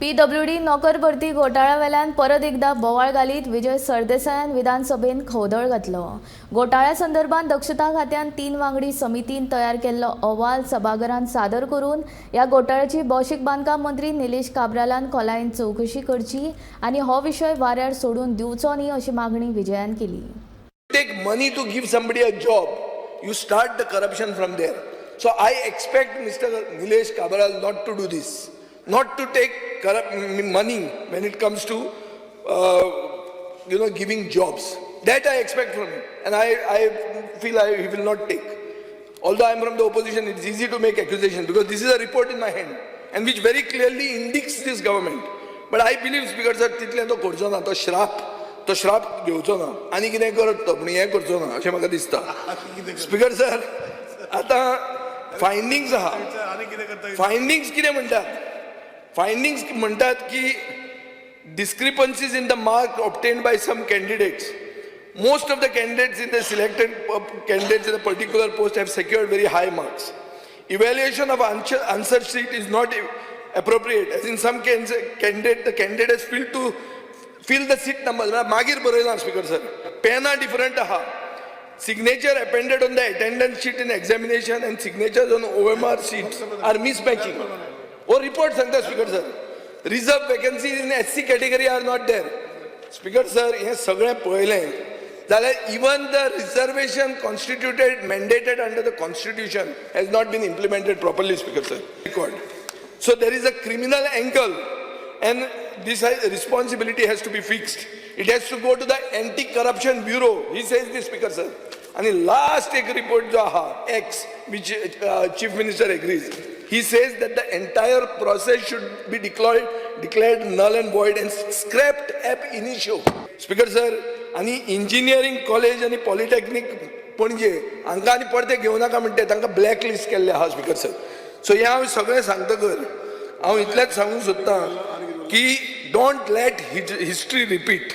PWD नोकर भरती घोटाळ्या वेल्यान परत एकदा बोवाळ घालीत विजय सरदेसायान विधानसभेन खवदळ घातलो. घोटाळ्या संदर्भात दक्षता खात्यान 3 वांगडी समितीन तयार केल्लो अहवाल सभाघरांत सादर करून या घोटाळ्याची भौशीक बांदकाम मंत्री निलेश काब्रालान खोलायेन चौकशी करची आनी हो विशय वाऱ्यार सोडून दिवचो न्ही अशी मागणी विजयान केली. Take money to give somebody a job, you start the corruption from there. So I expect Mr. Nilesh Kabral not to do this, not to take money when it comes to giving jobs. That I expect from him, and I feel he will not take. Although I am from the opposition, it's easy to make accusations because this is a report in my hand and which very clearly indicts this government. But I believe Speaker sir, तितले तो करचो ना, तो श्राप घेवचो ना आनी कितें करत तो पूण हें करचो ना अशें म्हाका दिसता. स्पीकर सर, आतां फायंडिंग्स आहा, फायंडिंग्स कितें म्हणटात? फायंडिंग्स म्हणटात की discrepancies in the mark obtained by some candidates. Most of the candidates in the selected candidates in a particular post have secured very high marks. Evaluation of answer sheet is not appropriate, as in some candidate the candidate has failed to fill the seat numbers. मागीर बरयलां speaker sir, पेनां different आहा. Signature appended on the attendance sheet in examination and signatures on OMR sheets are mismatching. Or report सांगता speaker sir, reserve vacancies in SC category are not there. Speaker sir, हे सगळें पळयलें जाल्यार even the reservation constituted mandated under the constitution has not been implemented properly, speaker sir. So there is a criminal angle and this responsibility has to be fixed. It has to go to the anti-corruption bureau. He says this, speaker sir. And the last report jo aha X, which chief minister agrees. He says that the entire process should be declared null and void and scrapped ab initio. Speaker sir, आणि engineering college आणि polytechnic पणजे हांकां आनी परते घेवं नाका म्हणटे तांकां black list केल्ले आहा स्पीकर सर. सो हे हांव सगळें सांगतकर हांव इतलेंच सांगूंक सोदतां की डोंट लेट हिस्ट्री रिपीट.